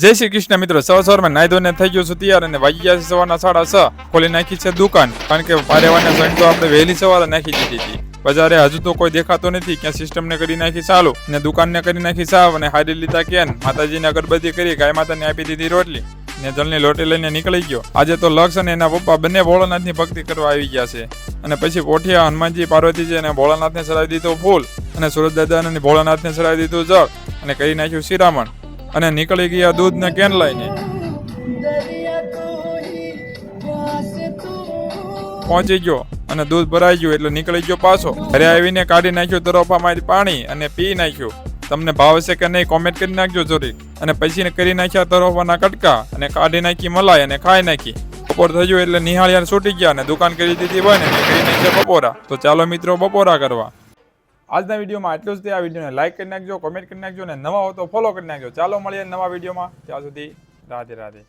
જય શ્રી કૃષ્ણ મિત્રો, સવારમાં નાઈ ધોઈને થઈ ગયો છું તૈયાર અને વાગી ગયા છે સવારના 6:30. ખોલી નાખી છે દુકાન, કારણ કે પારેવાના સંગ તો આપણે વહેલી સવારે નાખી દીધી હતી. બજારે હજુ તો કોઈ દેખાતો નથી, ક્યાં સિસ્ટમને કરી નાખી ચાલુ ને દુકાનને કરી નાખી સાવ અને હારી લીધા કેન. માતાજીને અગરબત્તી કરી ગાય માતાને આપી દીધી રોટલી ને જલની લોટી લઈને નીકળી ગયો. આજે તો લક્ષ અને એના પપ્પા બંને ભોળાનાથની ભક્તિ કરવા આવી ગયા છે અને પછી પોઠિયા હનુમાનજી પાર્વતીજી અને ભોળાનાથને ચડાવી દીધો ફૂલ અને સુરત દાદા અને ભોળાનાથને ચડાવી દીધું જળ અને કરી નાખ્યું શિરામણ અને નીકળી ગયા દૂધ ને કેન લઈને. પહોંચી ગયો અને દૂધ ભરાઈ ગયું એટલે નીકળી ગયો પાછો. ઘરે આવીને કાઢી નાખ્યું તરોફામાંથી પાણી અને પી નાખ્યું. તમને ભાવશે કે નહીં કોમેન્ટ કરી નાખજો જોરી. અને પછી કરી નાખ્યા તરોફાના કટકા અને કાઢી નાખી મલાઈ અને ખાઈ નાખી. બપોર થઈ ગયું એટલે નિહાળિયા છૂટી ગયા અને દુકાન કરી દીધી હોય ને કરી નાખ્યા બપોરા. તો ચાલો મિત્રો બપોરા કરવા. આજના વિડીયોમાં આટલું જ. આ વિડીયોને લાઈક કરી નાખજો, કોમેન્ટ કરી નાખજો અને નવા હો તો ફોલો કરી નાખજો. ચાલો મળીએ નવા વિડીયોમાં. ત્યાં સુધી રાધે રાધે.